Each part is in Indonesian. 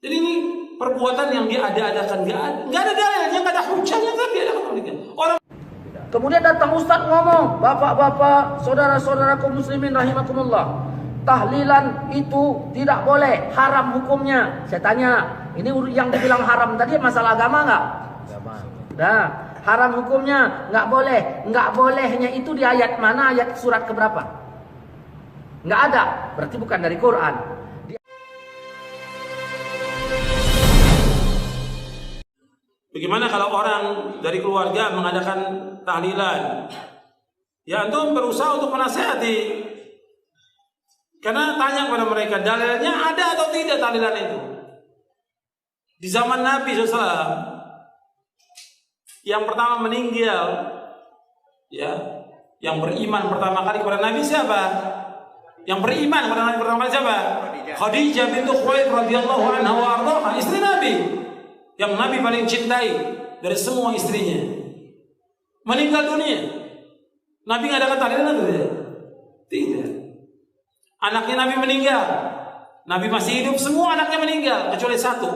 Jadi ini perbuatan yang diada-adakan, nggak ada dalilnya, nggak ada hujahnya, tapi ada orang. Kemudian datang Ustaz ngomong, bapak-bapak, saudara-saudaraku muslimin rahimakumullah, tahlilan itu tidak boleh, haram hukumnya. Saya tanya, ini yang dibilang haram tadi masalah agama nggak? Nah, haram hukumnya nggak boleh. Nggak bolehnya itu di ayat mana, ayat surat keberapa? Nggak ada, berarti bukan dari Quran. Bagaimana kalau orang dari keluarga mengadakan tahlilan? Ya antum berusaha untuk menasihati. Karena tanya kepada mereka, dalilnya ada atau tidak tahlilan itu? Di zaman Nabi SAW, yang pertama meninggal, ya, yang beriman pertama kali kepada Nabi siapa? Yang beriman kepada Nabi pertama kali siapa? Khadijah bintu Khuwailid radhiyallahu anha wa ardhaha, istri Nabi, yang Nabi paling cintai dari semua istrinya. Meninggal dunia, Nabi ngadakan tahlilan atau tidak? Tidak. Anaknya Nabi meninggal, Nabi masih hidup, semua anaknya meninggal kecuali satu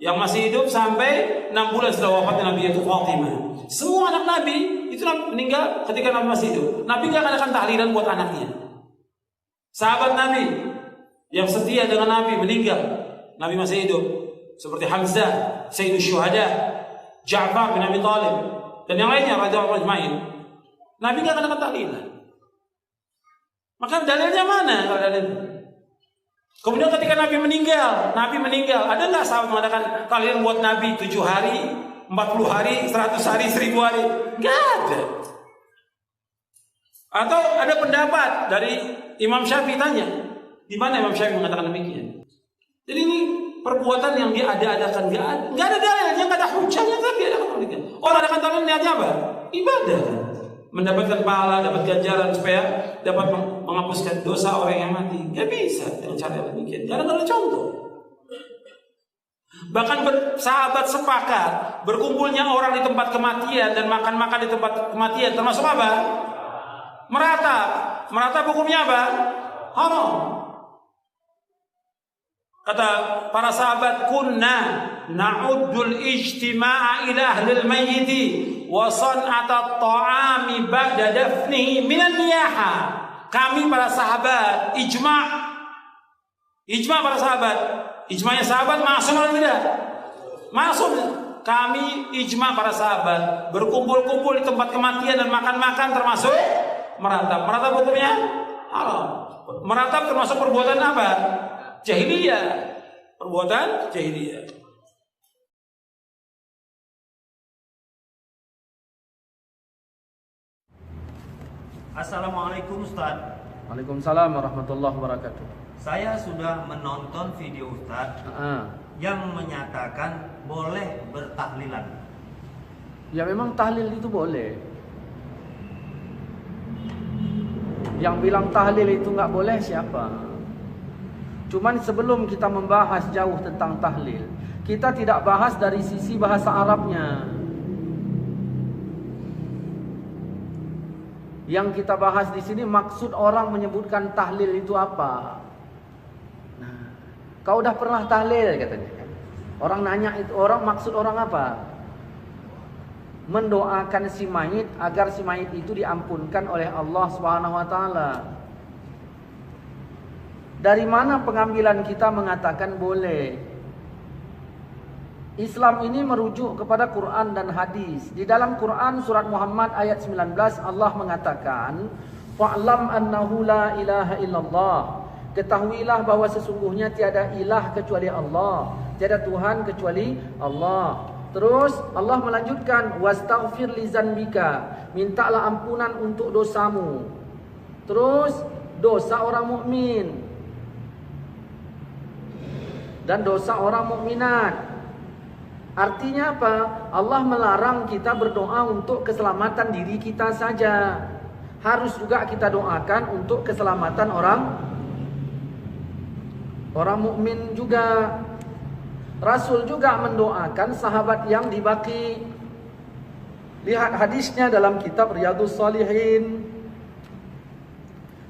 yang masih hidup sampai 6 bulan setelah wafatnya Nabi, yaitu Fatimah. Semua anak Nabi itu meninggal ketika Nabi masih hidup. Nabi gak adakan tahlilan buat anaknya. Sahabat Nabi yang setia dengan Nabi meninggal, Nabi masih hidup, seperti Hamzah, Sayyidus Syuhada, Ja'far bin Abi Thalib, dan yang lainnya radhiyallahu ajmain. Nabi gak adakan tahlilan. Maka dalilnya mana kalau dalil? Kemudian ketika Nabi meninggal, ada nggak sahabat mengadakan tahlilan buat Nabi 7 hari, 40 hari, 100 hari, 1000 hari? Nggak ada. Atau ada pendapat dari Imam Syafi'i, tanya, di mana Imam Syafi'i mengatakan demikian? Jadi ini perbuatan yang diada-adakan, nggak ada dalilnya, nggak ada hujahnya, tapi ada demikian. Orang adakan tahlilan niatnya apa? Ibadah. Mendapatkan pahala, dapat ganjaran supaya dapat menghapuskan dosa orang yang mati. Gak bisa dengan cara yang demikian. Karena ada contoh. Bahkan sahabat sepakat berkumpulnya orang di tempat kematian dan makan-makan di tempat kematian termasuk apa? Meratap. Meratap hukumnya apa? Haram. Kata para sahabat, kunna na'uddul ijtima'a ila ahlil mayyiti wa san'ata ta'ami ba'da dafnihi minan niyaha. Kami para sahabat ijma' para sahabat. Ijma'nya sahabat masuk atau tidak? Masuk. Kami ijma' para sahabat berkumpul-kumpul di tempat kematian dan makan-makan termasuk meratap. Meratap hukumnya haram. Meratap termasuk perbuatan apa? Jahiliyah. Perbuatan jahiliyah. Assalamualaikum Ustaz. Waalaikumsalam warahmatullahi wabarakatuh. Saya sudah menonton video Ustaz yang menyatakan boleh bertahlilan. Ya memang tahlil itu boleh. Yang bilang tahlil itu nggak boleh siapa? Cuman sebelum kita membahas jauh tentang tahlil, kita tidak bahas dari sisi bahasa Arabnya. Yang kita bahas di sini maksud orang menyebutkan tahlil itu apa? Nah, kau udah pernah tahlil katanya. Orang nanya itu, orang maksud orang apa? Mendoakan si mayit agar si mayit itu diampunkan oleh Allah Subhanahu wa taala. Dari mana pengambilan kita mengatakan boleh? Islam ini merujuk kepada Quran dan hadis. Di dalam Quran surat Muhammad ayat 19 Allah mengatakan, "Fa'lam annahu la ilaha illallah." Ketahuilah bahwa sesungguhnya tiada ilah kecuali Allah, tiada Tuhan kecuali Allah. Terus Allah melanjutkan, "Wastaghfir li dzanbika." Mintalah ampunan untuk dosamu. Terus dosa orang mukmin dan dosa orang mukminat. Artinya apa? Allah melarang kita berdoa untuk keselamatan diri kita saja. Harus juga kita doakan untuk keselamatan orang mukmin juga. Rasul juga mendoakan sahabat yang di Baqi. Lihat hadisnya dalam kitab Riyadhus Shalihin.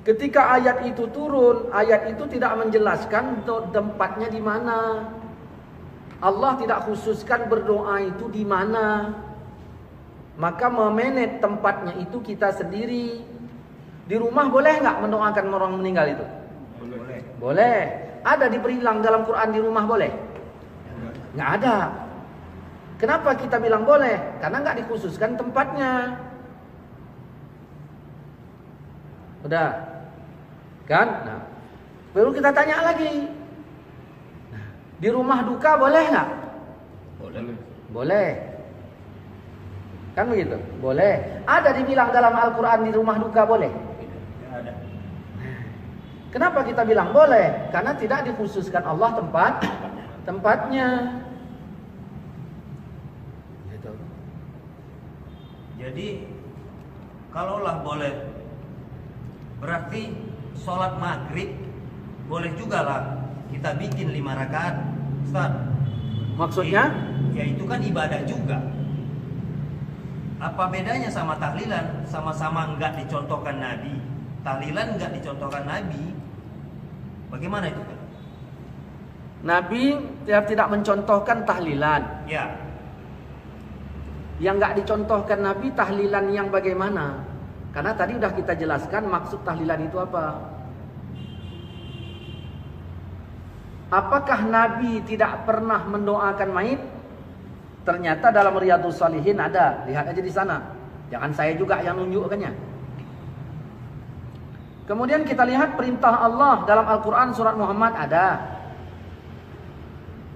Ketika ayat itu turun, ayat itu tidak menjelaskan tempatnya di mana. Allah tidak khususkan berdoa itu di mana. Maka memanage tempatnya itu kita sendiri. Di rumah boleh nggak mendoakan orang meninggal itu? Boleh. Boleh. Ada dibilang dalam Quran di rumah boleh? Nggak ada. Kenapa kita bilang boleh? Karena nggak dikhususkan tempatnya. Udah, kan? Nah, perlu kita tanya lagi. Nah, di rumah duka boleh nggak? Boleh. Boleh. Kan begitu? Boleh. Ada dibilang dalam Al-Quran di rumah duka boleh? Tidak ada. Kenapa kita bilang boleh? Karena tidak dikhususkan Allah tempatnya. Gitu. Jadi kalaulah boleh, berarti sholat maghrib boleh juga lah kita bikin 5 rakaat, Ustaz. Maksudnya? Ya itu kan ibadah juga. Apa bedanya sama tahlilan? Sama-sama enggak dicontohkan Nabi. Tahlilan enggak dicontohkan Nabi. Bagaimana itu? Nabi tidak mencontohkan tahlilan. Ya. Yang enggak dicontohkan Nabi tahlilan yang bagaimana? Karena tadi udah kita jelaskan maksud tahlilan itu apa. Apakah Nabi tidak pernah mendoakan mayit? Ternyata dalam Riyadhus Shalihin ada. Lihat aja di sana. Jangan saya juga yang nunjukkannya. Kemudian kita lihat perintah Allah dalam Al-Quran surat Muhammad ada.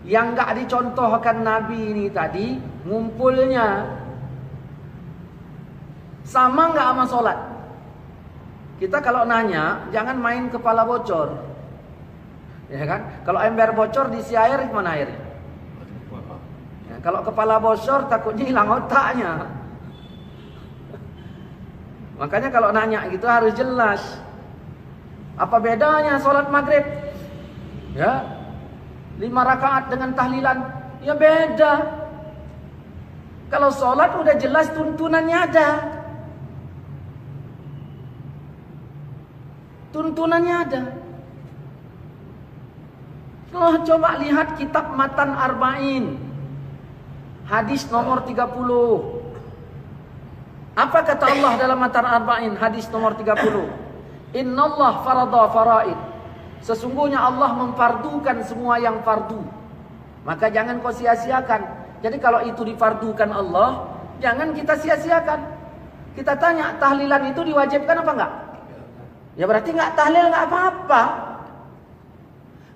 Yang enggak dicontohkan Nabi ini tadi ngumpulnya sama enggak sama sholat? Kita kalau nanya jangan main kepala bocor, ya kan? Kalau ember bocor diisi air mana airnya? Ya, kalau kepala bocor takutnya hilang otaknya. Makanya kalau nanya gitu harus jelas. Apa bedanya sholat maghrib? Ya, 5 rakaat dengan tahlilan, ya beda. Kalau sholat udah jelas tuntunannya ada. Tuntunannya ada. Oh, coba lihat kitab Matan Arba'in. Hadis nomor 30. Apa kata Allah dalam Matan Arba'in hadis nomor 30? Innallah farada faraid. Sesungguhnya Allah memfardukan semua yang fardu. Maka jangan kau sia-siakan. Jadi kalau itu difardukan Allah, jangan kita sia-siakan. Kita tanya, tahlilan itu diwajibkan apa enggak? Ya berarti enggak tahlil enggak apa-apa.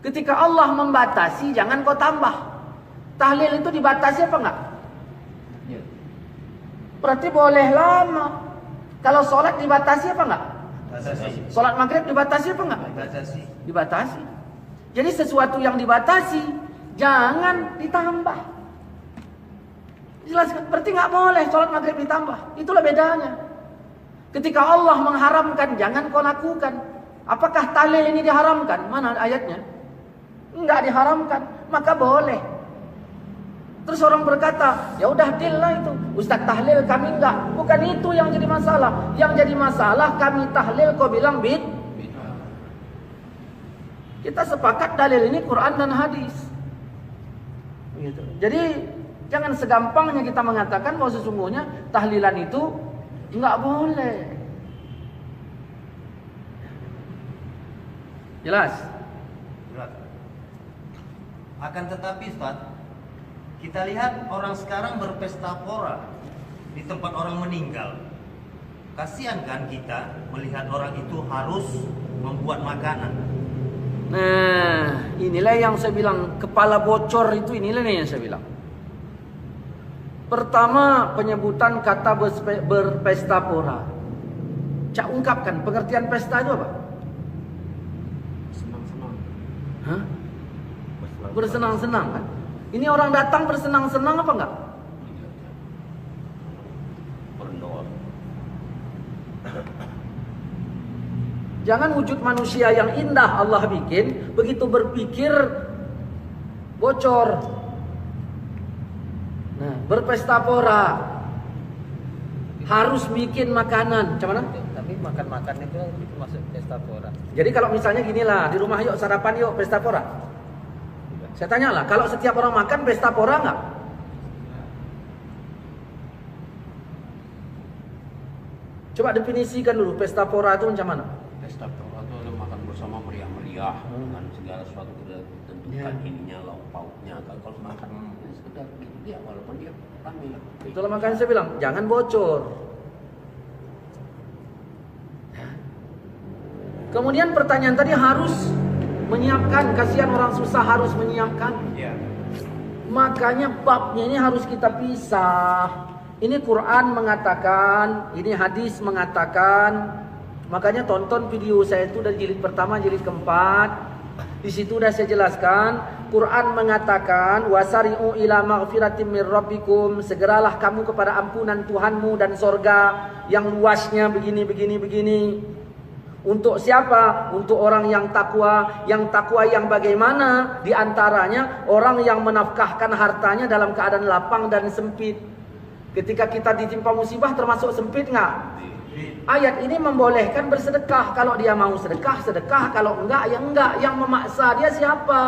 Ketika Allah membatasi, jangan kau tambah. Tahlil itu dibatasi apa enggak? Berarti boleh lama. Kalau sholat dibatasi apa enggak? Batasi. Sholat maghrib dibatasi apa enggak? Batasi. Dibatasi. Jadi sesuatu yang dibatasi jangan ditambah. Jelaskan. Berarti nggak boleh sholat maghrib ditambah. Itulah bedanya. Ketika Allah mengharamkan, jangan kau lakukan. Apakah tahlil ini diharamkan? Mana ayatnya? Enggak diharamkan, maka boleh. Terus orang berkata, ya udah deal lah itu. Ustaz tahlil kami enggak. Bukan itu yang jadi masalah. Yang jadi masalah kami tahlil kau bilang bid. Kita sepakat dalil ini Quran dan hadis. Gitu. Jadi jangan segampangnya kita mengatakan bahwa sesungguhnya tahlilan itu enggak boleh. Jelas? Jelas. Akan tetapi Ustaz, kita lihat orang sekarang berpesta pora di tempat orang meninggal. Kasihan kan kita melihat orang itu harus membuat makanan. Nah, inilah yang saya bilang kepala bocor itu, inilah yang saya bilang. Pertama, penyebutan kata berpesta pora. Cak ungkapkan pengertian pesta itu apa? Senang-senang. Hah? Bersenang-senang kan? Ini orang datang bersenang-senang apa enggak? Berdoa. Jangan wujud manusia yang indah Allah bikin, begitu berpikir bocor. Nah, berpesta pora. Harus bikin makanan. Macam mana? Tapi makan-makan itu masuk pesta pora. Jadi kalau misalnya ginilah, di rumah yuk sarapan yuk pesta pora. Saya tanyalah, kalau setiap orang makan pesta pora nggak? Coba definisikan dulu pesta pora itu macam mana? Pesta pora itu adalah makan bersama meriah-meriah dengan segala sesuatu ketentukan ininya, lauk pauknya. Kalau makan sekedar gitu dia, walaupun dia ramai. Itulah makanya saya bilang jangan bocor. Kemudian pertanyaan tadi harus menyiapkan, kasihan orang susah harus menyiapkan. Ya. Makanya babnya ini harus kita pisah. Ini Quran mengatakan, ini hadis mengatakan. Makanya tonton video saya itu dari jilid pertama, jilid keempat. Di situ sudah saya jelaskan. Quran mengatakan, wasari'u ila maghfiratin min rabbikum. Segeralah kamu kepada ampunan Tuhanmu dan sorga yang luasnya begini. Untuk siapa? Untuk orang yang takwa. Yang takwa yang bagaimana? Di antaranya orang yang menafkahkan hartanya dalam keadaan lapang dan sempit. Ketika kita ditimpa musibah termasuk sempit nggak? Ayat ini membolehkan bersedekah. Kalau dia mau sedekah, sedekah. Kalau enggak, ya enggak. Yang memaksa dia siapa?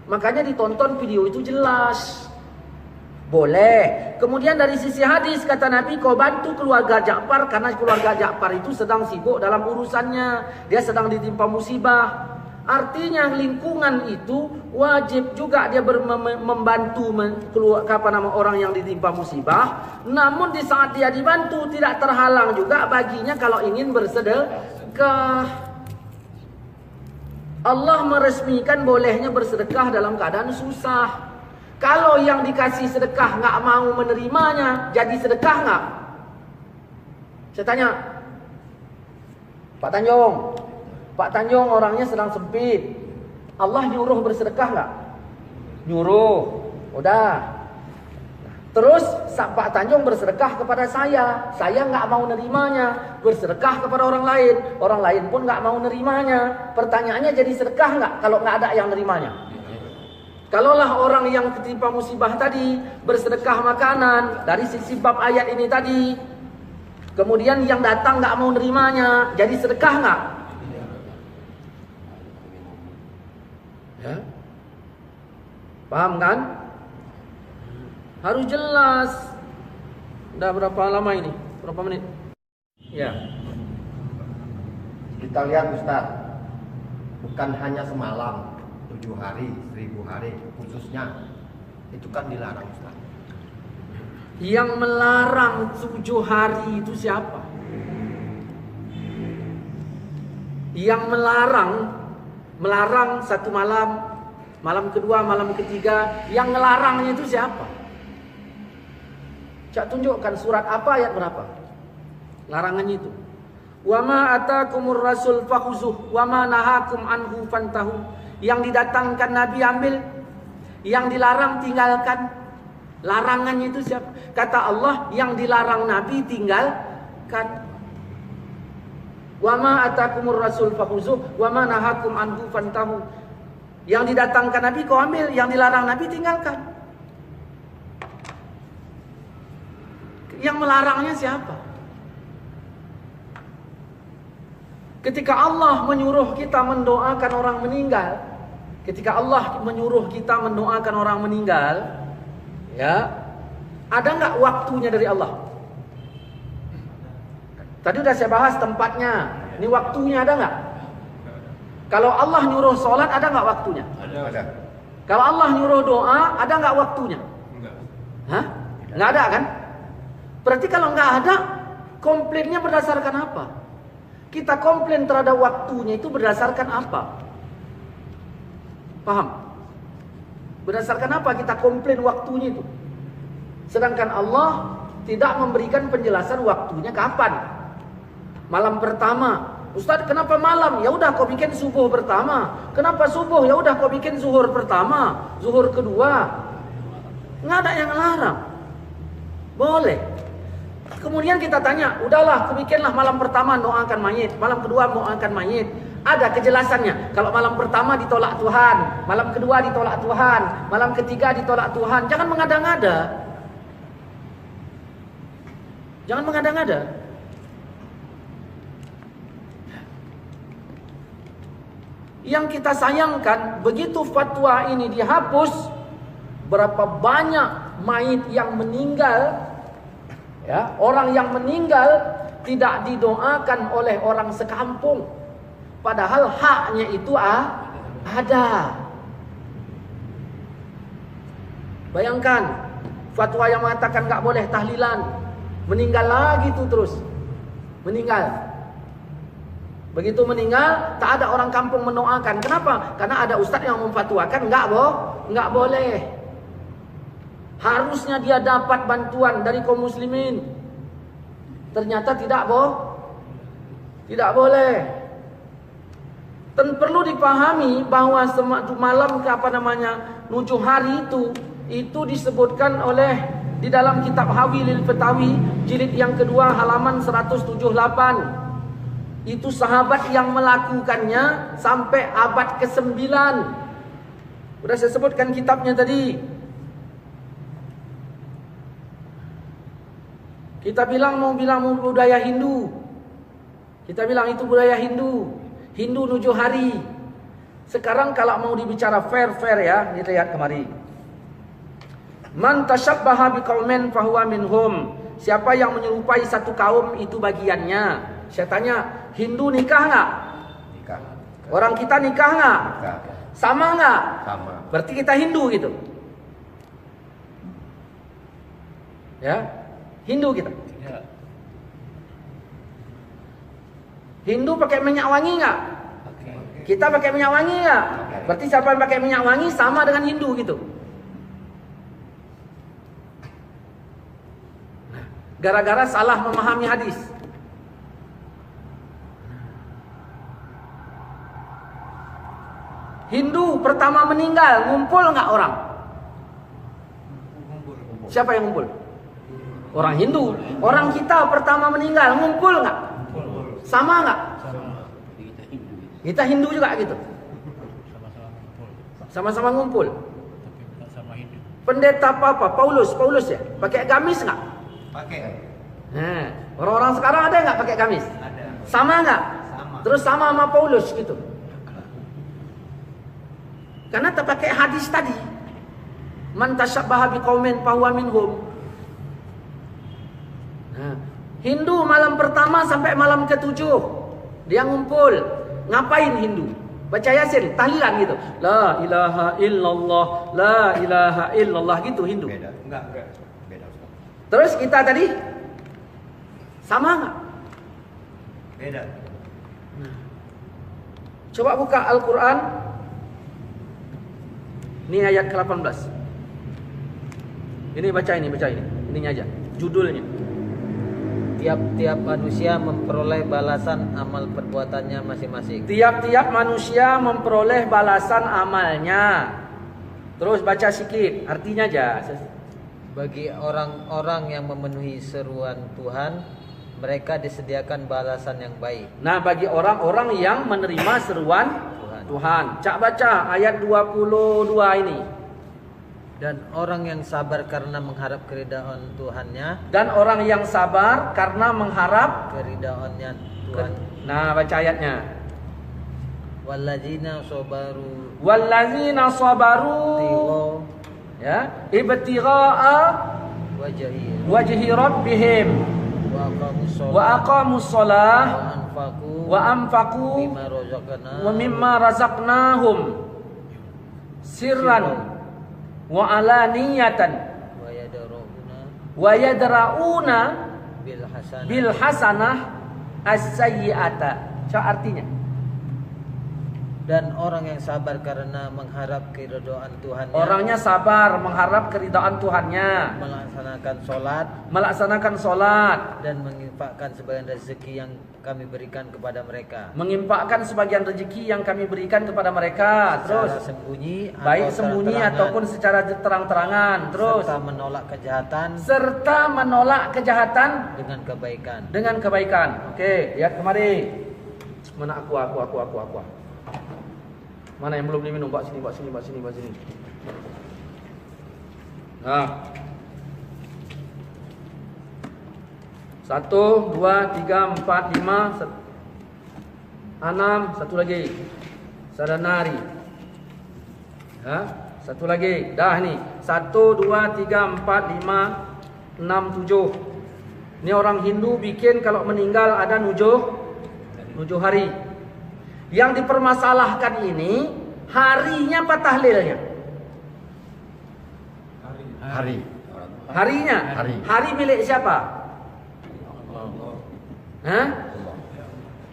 Makanya ditonton video itu jelas. Boleh. Kemudian dari sisi hadis kata Nabi, kau bantu keluarga Ja'far karena keluarga Ja'far itu sedang sibuk dalam urusannya. Dia sedang ditimpa musibah. Artinya lingkungan itu wajib juga dia membantu orang yang ditimpa musibah. Namun di saat dia dibantu tidak terhalang juga baginya kalau ingin bersedekah. Allah meresmikan bolehnya bersedekah dalam keadaan susah. Kalau yang dikasih sedekah nggak mau menerimanya, jadi sedekah nggak? Saya tanya, Pak Tanjung orangnya sedang sempit. Allah nyuruh bersedekah nggak? Nyuruh, udah. Terus Pak Tanjung bersedekah kepada saya nggak mau nerimanya, bersedekah kepada orang lain pun nggak mau nerimanya. Pertanyaannya jadi sedekah nggak kalau nggak ada yang nerimanya? Kalaulah orang yang ketimpa musibah tadi bersedekah makanan dari sisi bab ayat ini tadi, kemudian yang datang nggak mau nerimanya, jadi sedekah nggak? Ya, paham kan? Harus jelas. Udah berapa lama ini? Berapa menit? Ya. Kita lihat Ustaz, bukan hanya semalam, 7 hari, 1000 hari khususnya itu kan dilarang Ustaz. Yang melarang 7 hari itu siapa? Yang melarang satu malam, malam kedua, malam ketiga, yang ngelarangnya itu siapa? Cak tunjukkan surat apa, ayat berapa? Larangannya itu. Wa ma atakumur rasul fakhuzuh wa ma nahakum anhu fantahu. Yang didatangkan Nabi ambil, yang dilarang tinggalkan. Larangannya itu siapa? Kata Allah, yang dilarang Nabi tinggalkan. Wa ma atakumur rasul fakhuzuh wa ma nahakum anhu fantahu. Yang didatangkan Nabi kau ambil, yang dilarang Nabi tinggalkan. Yang melarangnya siapa? Ketika Allah menyuruh kita mendoakan orang meninggal, ya, ada nggak waktunya dari Allah? Tadi udah saya bahas tempatnya. Ini waktunya ada nggak? Kalau Allah nyuruh sholat ada nggak waktunya? Ada. Kalau Allah nyuruh doa ada nggak waktunya? Enggak. Hah? Nggak ada kan? Berarti kalau nggak ada, komplainnya berdasarkan apa? Kita komplain terhadap waktunya itu berdasarkan apa? Paham? Berdasarkan apa kita komplain waktunya itu? Sedangkan Allah tidak memberikan penjelasan waktunya kapan. Malam pertama, Ustaz kenapa malam? Ya udah kau bikin subuh pertama. Kenapa subuh? Ya udah kau bikin zuhur pertama, zuhur kedua. Nggak ada yang larang. Boleh. Kemudian kita tanya, udahlah kau bikinlah malam pertama doakan mayit, malam kedua doakan mayit. Ada kejelasannya. Kalau malam pertama ditolak Tuhan, malam kedua ditolak Tuhan, malam ketiga ditolak Tuhan. Jangan mengada-ngada. Jangan mengada-ngada. Yang kita sayangkan, begitu fatwa ini dihapus, berapa banyak mayit yang meninggal, ya, orang yang meninggal tidak didoakan oleh orang sekampung, padahal haknya itu ada. Bayangkan fatwa yang mengatakan nggak boleh tahlilan, meninggal lagi tuh terus meninggal. Begitu meninggal, tak ada orang kampung mendoakan. Kenapa? Karena ada ustadz yang memfatwakan nggak boleh. Harusnya dia dapat bantuan dari kaum muslimin. Ternyata tidak boleh. Dan perlu dipahami bahwa malam nujuh hari itu disebutkan oleh di dalam kitab Hawilil Fatawi jilid yang kedua halaman 178. Itu sahabat yang melakukannya sampai abad ke-9. Sudah saya sebutkan kitabnya tadi. Kita bilang mau budaya Hindu. Kita bilang itu budaya Hindu. Hindu nujuh hari. Sekarang kalau mau dibicara fair ya, ini lihat kemari. Man tashabbaha biqaumin fahuwa minhum. Siapa yang menyerupai satu kaum itu bagiannya. Saya tanya, Hindu nikah nggak? Nikah. Orang kita nikah nggak? Nikah. Sama nggak? Sama. Berarti kita Hindu gitu. Ya, Hindu kita. Hindu pakai minyak wangi nggak? Kita pakai minyak wangi nggak? Berarti siapa yang pakai minyak wangi sama dengan Hindu gitu. Gara-gara salah memahami hadis. Hindu pertama meninggal, ngumpul nggak orang? Siapa yang ngumpul? Orang Hindu. Orang kita pertama meninggal, ngumpul nggak? Sama nggak? Kita Hindu juga gitu. Sama-sama ngumpul. Pendeta apa? Paulus ya? Pakai gamis nggak? Pakai. Nah, orang-orang sekarang ada nggak pakai gamis? Ada. Sama nggak? Sama. Terus sama Paulus gitu. Karena tak pakai hadis tadi. Man tashabbaha biqaumin fahuwa minhum. Nah, Hindu malam pertama sampai malam ke-7 dia ngumpul. Ngapain Hindu? Baca Yasin, tahlilan gitu. La ilaha illallah, la ilaha illallah gitu Hindu. Beda. Enggak. Beda. Terus kita tadi sama enggak? Beda. Coba buka Al-Quran. Ini ayat ke-18. Ini baca ini. Ininya aja. Judulnya. Tiap-tiap manusia memperoleh balasan amal perbuatannya masing-masing. Tiap-tiap manusia memperoleh balasan amalnya. Terus baca sikit, artinya aja. Bagi orang-orang yang memenuhi seruan Tuhan, mereka disediakan balasan yang baik. Nah, bagi orang-orang yang menerima seruan Tuhan. Cak baca ayat 22 ini. Dan orang yang sabar karena mengharap keridhaan Tuhannya. Dan orang yang sabar karena mengharap Keridaannya Tuhan. Nah, baca ayatnya. Wallazina sabaru ya, ibtigha'a wajhi rabbihim wa aqamus shalah wa anfaqu mimma razaqnahum sirran wa alaniyatan wa yadra'una bil hasanah as-sayyi'ata. So artinya, dan orang yang sabar karena mengharap keridhaan Tuhannya. Orangnya sabar mengharap keridhaan Tuhannya. Melaksanakan sholat. Dan menginfakkan sebagian rezeki yang kami berikan kepada mereka. Menginfakkan sebagian rezeki yang kami berikan kepada mereka. Terus secara sembunyi, baik sembunyi ataupun secara terang-terangan. Terus serta menolak kejahatan dengan kebaikan. Oke, lihat kemari. Mana aku. Mana yang belum diminum? Bawa sini. Nah. 1, 2, 3, 4, 5, 6, satu lagi. Sadanari. Ya, satu lagi. Dah nih. 1, 2, 3, 4, 5, 6, 7. Ini orang Hindu bikin kalau meninggal ada nujuh hari. Yang dipermasalahkan ini harinya apa tahlilnya? Hari. Harinya. Hari milik siapa? Hah?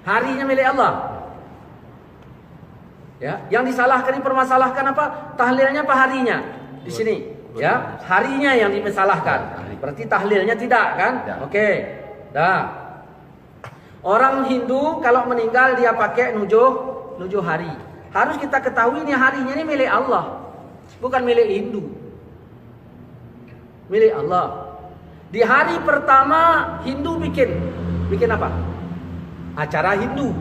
Harinya milik Allah. Ya, yang disalahkan, dipermasalahkan apa? Tahlilnya apa harinya? Di sini, ya, harinya yang dimasalahkan. Berarti tahlilnya tidak kan? Oke. Dah. Orang Hindu kalau meninggal dia pakai nujuh hari. Harus kita ketahui ini harinya ini milik Allah, bukan milik Hindu. Milik Allah. Di hari pertama Hindu bikin apa? Acara Hindu.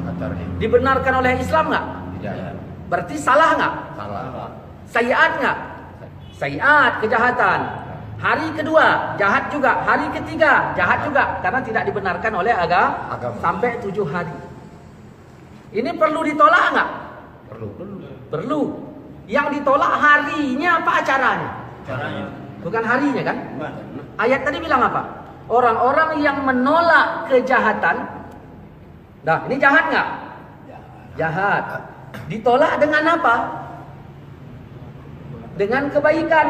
Dibenarkan oleh Islam nggak? Tidak. Berarti salah nggak? Salah. Sayiat nggak? Sayiat, kejahatan. Hari kedua jahat juga, hari ketiga jahat juga, karena tidak dibenarkan oleh agama. Sampai 7 hari. Ini perlu ditolak nggak? Perlu. Yang ditolak harinya apa acaranya? Bukan harinya kan? Ayat tadi bilang apa? Orang-orang yang menolak kejahatan. Nah, ini jahat nggak? Jahat. Ditolak dengan apa? Dengan kebaikan.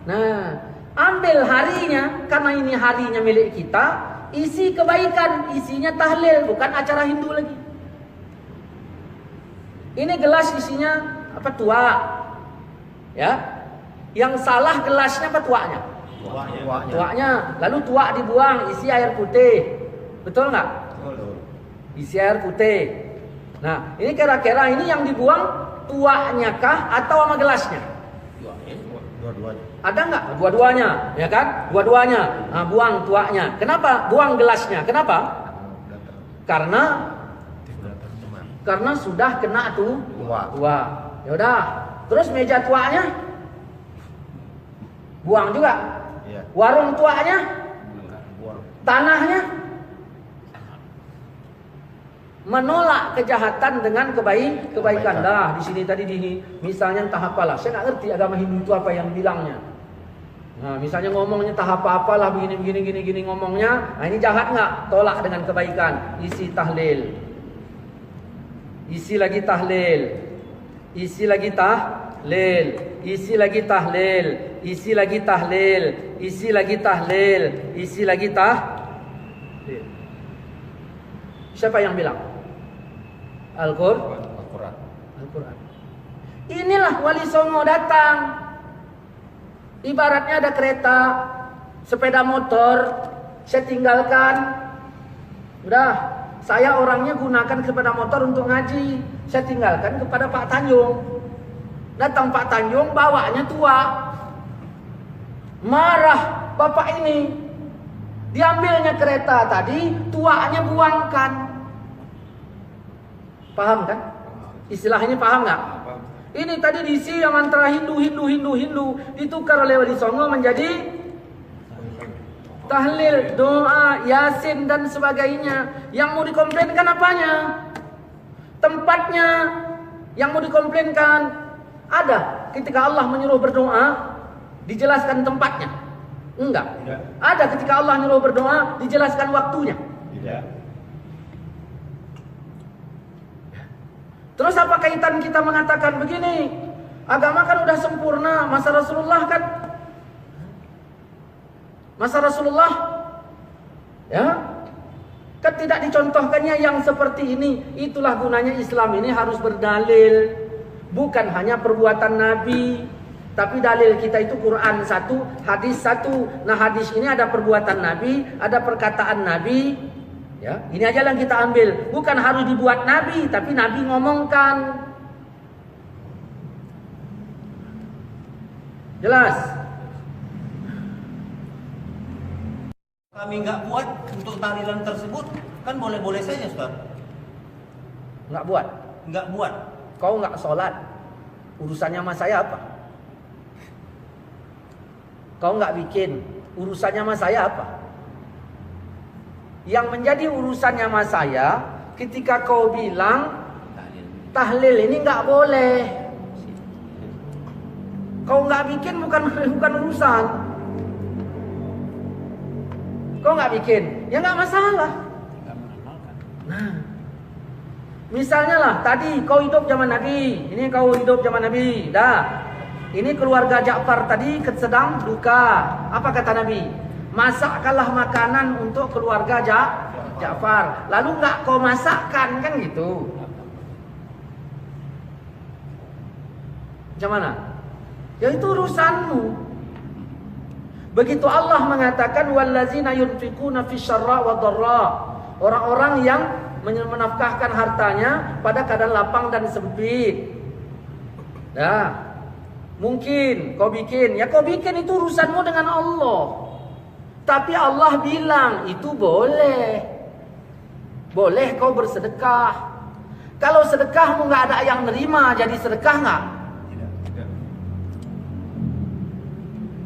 Nah, ambil harinya, karena ini harinya milik kita, isi kebaikan, isinya tahlil, bukan acara Hindu lagi. Ini gelas isinya apa? Tuak. Ya. Yang salah gelasnya apa tuaknya? Tuaknya. Lalu tuak dibuang, isi air putih. Betul nggak? Betul. Isi air putih. Nah, ini kira-kira ini yang dibuang tuaknya kah atau sama gelasnya? Dua-duanya. Ada nggak? Dua-duanya, ya kan? Dua-duanya. Nah, buang tuaknya. Kenapa? Buang gelasnya. Kenapa? Karena sudah kena tuak. Ya udah. Terus meja tuaknya buang juga. Iya. Warung tuaknya, Buang. tanahnya. Menolak kejahatan dengan kebaikan. Dah di sini tadi misalnya entah apalah. Saya nggak ngerti agama Hindu itu apa yang bilangnya. Nah, misalnya ngomongnya entah apa-apalah begini ngomongnya. Nah, ini jahat nggak? Tolak dengan kebaikan. Isi tahlil. Isi lagi tahlil. Isi lagi tahlil. Isi lagi tahlil. Isi lagi tahlil. Isi lagi tahlil. Isi lagi tahlil. Siapa yang bilang? Al-Quran. Inilah Wali Songo datang. Ibaratnya ada kereta, sepeda motor, saya tinggalkan. Udah, saya orangnya gunakan sepeda motor untuk ngaji. Saya tinggalkan kepada Pak Tanjung. Datang Pak Tanjung, bawanya tua. Marah bapak ini. Diambilnya kereta tadi, tuanya buangkan. Paham kan? Istilahnya paham nggak? Ini tadi diisi yang antara Hindu ditukar oleh Wali Songo menjadi tahlil, doa, yasin dan sebagainya. Yang mau dikomplainkan apanya? Tempatnya. Yang mau dikomplainkan ada ketika Allah menyuruh berdoa dijelaskan tempatnya? Enggak. Ada ketika Allah menyuruh berdoa dijelaskan waktunya? Tidak. Terus apa kaitan kita mengatakan begini? Agama kan udah sempurna, masa Rasulullah kan? Masa Rasulullah ya? Kan tidak dicontohkannya yang seperti ini. Itulah gunanya Islam ini harus berdalil. Bukan hanya perbuatan Nabi, tapi dalil kita itu Quran 1, hadis 1. Nah, hadis ini ada perbuatan Nabi, ada perkataan Nabi. Ya, ini aja yang kita ambil. Bukan harus dibuat Nabi, tapi Nabi ngomongkan. Jelas? Kami nggak buat untuk tahlilan tersebut, kan boleh-boleh saja, Ustaz. Nggak buat? Nggak buat. Kau nggak sholat, urusannya sama saya apa? Kau nggak bikin, urusannya sama saya apa? Yang menjadi urusannya sama saya ketika kau bilang tahlil ini nggak boleh. Kau nggak bikin bukan urusan. Kau nggak bikin, ya nggak masalah. Nah, misalnya lah tadi kau hidup zaman Nabi, ini kau hidup zaman Nabi, dah. Ini keluarga Ja'far tadi sedang duka. Apa kata Nabi? Masakkanlah makanan untuk keluarga Ja'far. Lalu nggak kau masakkan, kan gitu. Macam mana? Ya itu urusanmu. Begitu Allah mengatakan wallazina yunfiquna fisyarra wa dharra. Orang-orang yang menafkahkan hartanya pada keadaan lapang dan sempit. Nah, mungkin kau bikin, ya kau bikin itu urusanmu dengan Allah. Tapi Allah bilang itu boleh. Boleh kau bersedekah. Kalau sedekahmu nggak ada yang nerima, jadi sedekah nggak?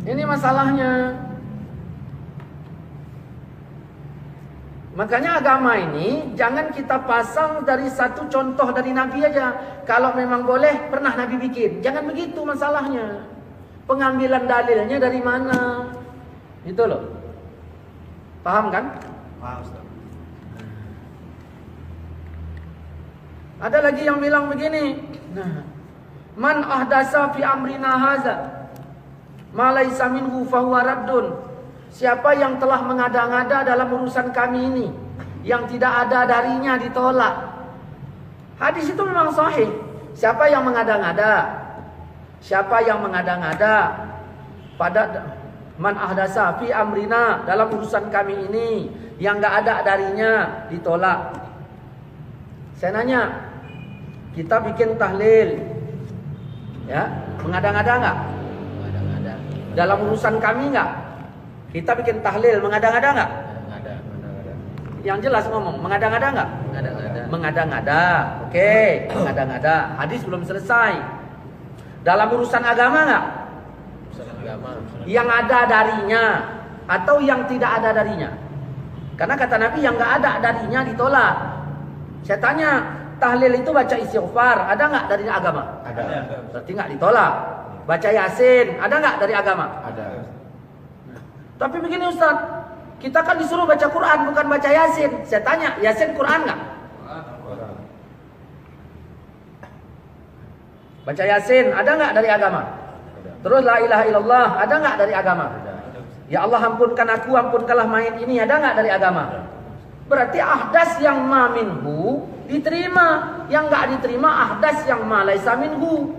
Ini masalahnya. Makanya agama ini jangan kita pasang dari satu contoh dari Nabi aja. Kalau memang boleh, pernah Nabi bikin. Jangan begitu masalahnya. Pengambilan dalilnya dari mana? Itu loh. Paham kan? Paham, Ustaz. Ada lagi yang bilang begini. Nah, man ahdasa fi amrina haza ma laisa minhu fahuwa raddun. Siapa yang telah mengada-ngada dalam urusan kami ini, yang tidak ada darinya ditolak. Hadis itu memang sahih. Siapa yang mengada-ngada? Siapa yang mengada-ngada pada man ahdasa fi amrina, dalam urusan kami ini, yang enggak ada darinya ditolak. Saya nanya, kita bikin tahlil, ya, mengada-ngada enggak? Mengada-ngada. Dalam urusan kami enggak? Kita bikin tahlil, mengada-ngada enggak? Mengada-ngada. Yang jelas ngomong, mengada-ngada enggak? Mengada-ngada. Mengada-ngada. Oke, mengada-ngada. Hadis belum selesai. Dalam urusan agama enggak? Urusan agama. Yang ada darinya atau yang tidak ada darinya? Karena kata Nabi yang enggak ada darinya ditolak. Saya tanya, tahlil itu baca istighfar, ada enggak dari agama? Ada. Berarti enggak ditolak. Baca Yasin, ada enggak dari agama? Ada. Tapi begini Ustaz, kita kan disuruh baca Quran bukan baca Yasin. Saya tanya, Yasin Quran enggak? Baca Yasin, ada enggak dari agama? Terus la ilaha illallah, ada enggak dari agama? Ya Allah ampunkan aku, ampunkanlah mayit ini, ada enggak dari agama? Berarti ahdas yang ma minhu diterima, yang enggak diterima ahdas yang ma laisa minhu.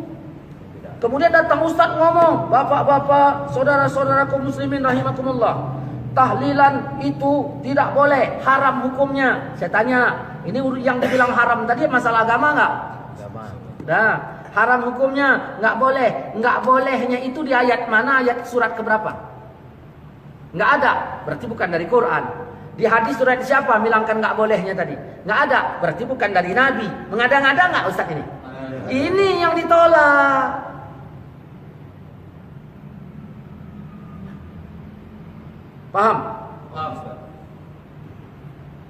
Kemudian datang Ustaz ngomong, bapak-bapak, saudara-saudaraku muslimin rahimakumullah, tahlilan itu tidak boleh, haram hukumnya. Saya tanya, ini yang dibilang haram tadi masalah agama enggak? Agama. Nah, haram hukumnya enggak boleh. Enggak bolehnya itu di ayat mana, ayat surat keberapa? Enggak ada, berarti bukan dari Quran. Di hadis surat siapa bilangkan enggak bolehnya tadi? Enggak ada, berarti bukan dari Nabi. Mengada-ngada enggak Ustaz ini? Ini yang ditolak. Paham?